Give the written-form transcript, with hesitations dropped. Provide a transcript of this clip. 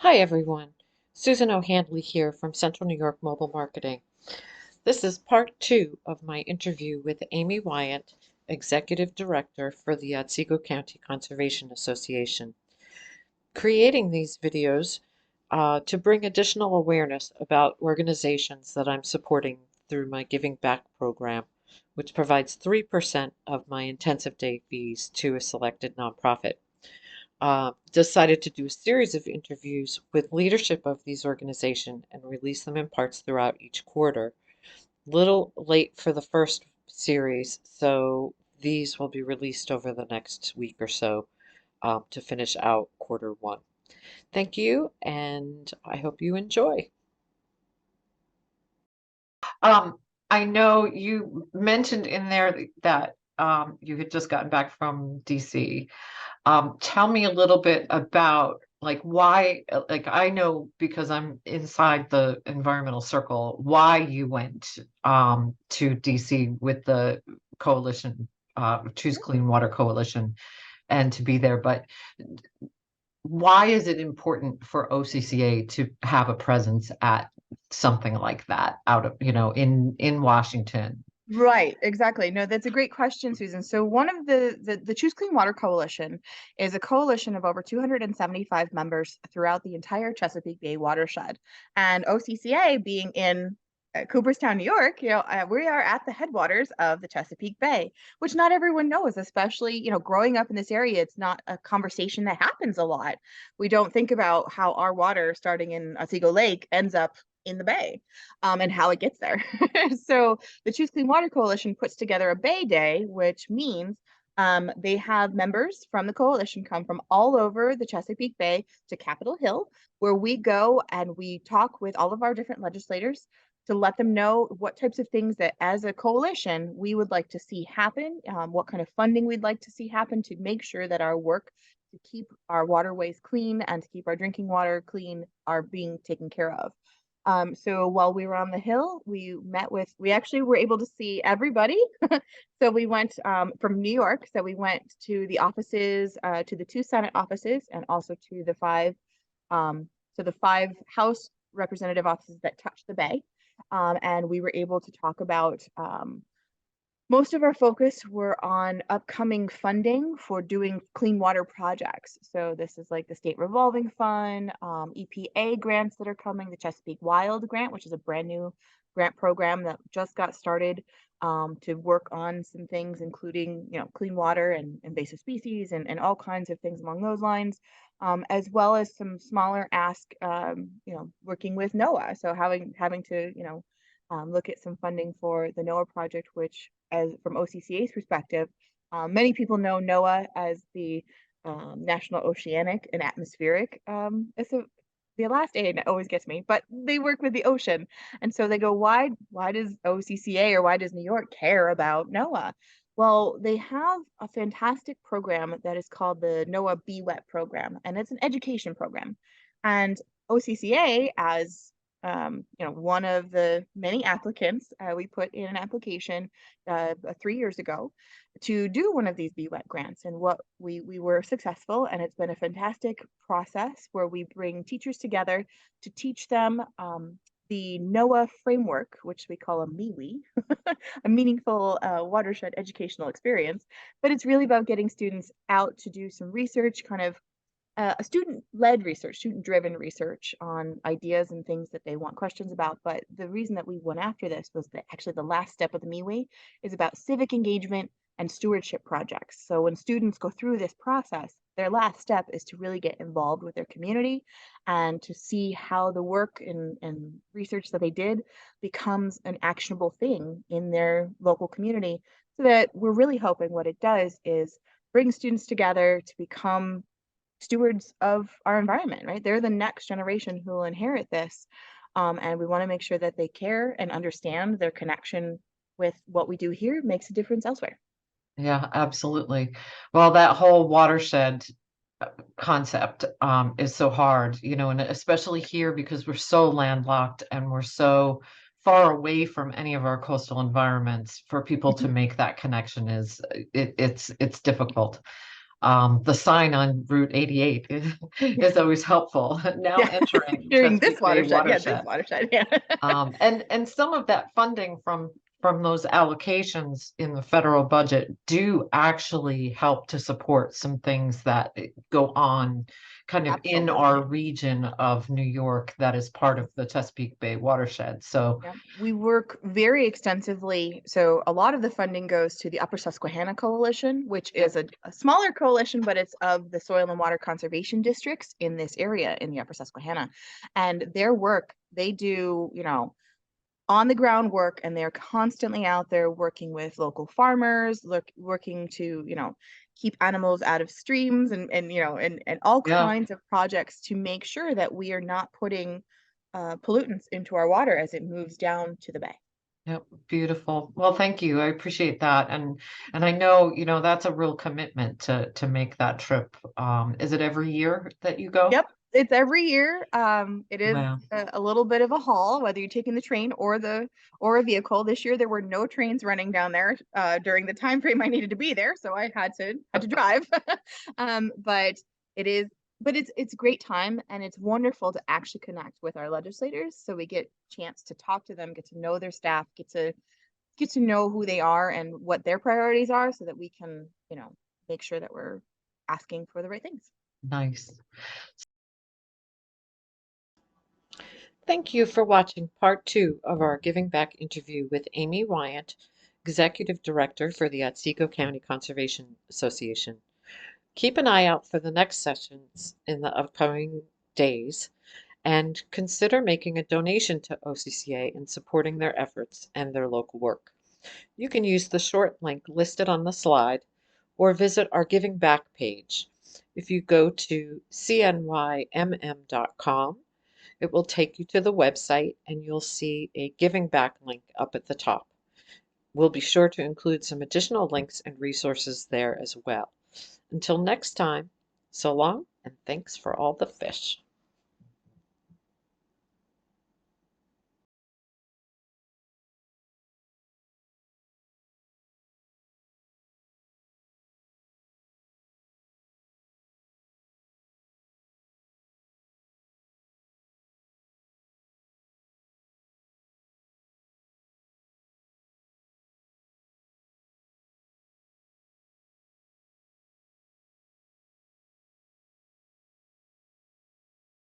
Hi everyone, Susan O'Handley here from Central New York Mobile Marketing. This is part two of my interview with Amy Wyatt, Executive Director for the Otsego County Conservation Association. Creating these videos to bring additional awareness about organizations that I'm supporting through my Giving Back program, which provides 3% of my intensive day fees to a selected nonprofit. Decided to do a series of interviews with leadership of these organizations and release them in parts throughout each quarter. Little late for the first series, so these will be released over the next week or so to finish out quarter one. Thank you, and I hope you enjoy. Um, I know you mentioned in there that you had just gotten back from DC. Tell me a little bit about like why, like I know because I'm inside the environmental circle, why you went to DC with the coalition, Choose Clean Water Coalition, and to be there. But why is it important for OCCA to have a presence at something like that out of, in Washington? Right, exactly. No, that's a great question, Susan. So one of the Choose Clean Water Coalition is a coalition of over 275 members throughout the entire Chesapeake Bay watershed. And OCCA being in Cooperstown, New York, we are at the headwaters of the Chesapeake Bay, which not everyone knows, especially, growing up in this area, it's not a conversation that happens a lot. We don't think about how our water starting in Otsego Lake ends up in the bay, and how it gets there. So the Choose Clean Water Coalition puts together a Bay Day, which means they have members from the coalition come from all over the Chesapeake Bay to Capitol Hill, where we go and we talk with all of our different legislators to let them know what types of things that as a coalition we would like to see happen, what kind of funding we'd like to see happen to make sure that our work to keep our waterways clean and to keep our drinking water clean are being taken care of. So while we were on the Hill, we actually were able to see everybody. So we went from New York. So we went to the offices, to the two Senate offices, and also to the five House representative offices that touch the Bay. And we were able to talk about most of our focus were on upcoming funding for doing clean water projects. So this is like the state revolving fund, EPA grants that are coming, the Chesapeake Wild grant, which is a brand new grant program that just got started to work on some things, including, clean water and invasive species and all kinds of things along those lines, as well as some smaller ask, working with NOAA. So having to, look at some funding for the NOAA project, which, as from OCCA's perspective, many people know NOAA as the National Oceanic and Atmospheric. It's the last A always gets me, but they work with the ocean, and so they go, why does OCCA or why does New York care about NOAA? Well, they have a fantastic program that is called the NOAA BWET program, and it's an education program. And OCCA, as one of the many applicants, we put in an application 3 years ago to do one of these BWET grants. And what we were successful, and it's been a fantastic process where we bring teachers together to teach them the NOAA framework, which we call a MIWI, a meaningful watershed educational experience. But it's really about getting students out to do some research, kind of a student-led research, student-driven research on ideas and things that they want questions about. But the reason that we went after this was that actually the last step of the MIWI is about civic engagement and stewardship projects. So when students go through this process, their last step is to really get involved with their community and to see how the work and research that they did becomes an actionable thing in their local community. So that we're really hoping what it does is bring students together to become stewards of our environment, right? They're the next generation who will inherit this. And we want to make sure that they care and understand their connection with what we do here makes a difference elsewhere. Yeah, absolutely. Well, that whole watershed concept is so hard, and especially here because we're so landlocked and we're so far away from any of our coastal environments. For people to make that connection it's difficult. The sign on Route 88 Yeah. is always helpful. Now Yeah. entering During this Chesapeake Bay watershed. Yeah, this watershed. watershed. Yeah. And some of that funding from those allocations in the federal budget do actually help to support some things that go on kind of in our Absolutely. region of New York that is part of the Chesapeake Bay watershed. So Yeah, we work very extensively. So a lot of the funding goes to the Upper Susquehanna Coalition, which yeah, is a smaller coalition, but it's of the soil and water conservation districts in this area in the Upper Susquehanna. And their work, they do, on the ground work, and they're constantly out there working with local farmers, working to, keep animals out of streams and all yeah, kinds of projects to make sure that we are not putting pollutants into our water as it moves down to the bay. yeah, beautiful. Well, thank you. I appreciate that. And I know, that's a real commitment to make that trip. Is it every year that you go? Yep, it's every year. It is Wow. a little bit of a haul, whether you're taking the train or a vehicle. This year there were no trains running down there during the time frame I needed to be there, so I had to drive. But it is, but it's a great time, and it's wonderful to actually connect with our legislators, so we get chance to talk to them, get to know their staff, get to know who they are and what their priorities are, so that we can, make sure that we're asking for the right things. Nice. Thank you for watching part two of our Giving Back interview with Amy Wyant, Executive Director for the Otsego County Conservation Association. Keep an eye out for the next sessions in the upcoming days and consider making a donation to OCCA and supporting their efforts and their local work. You can use the short link listed on the slide or visit our Giving Back page. If you go to cnymm.com, it will take you to the website and you'll see a Giving Back link up at the top. We'll be sure to include some additional links and resources there as well. Until next time, so long and thanks for all the fish.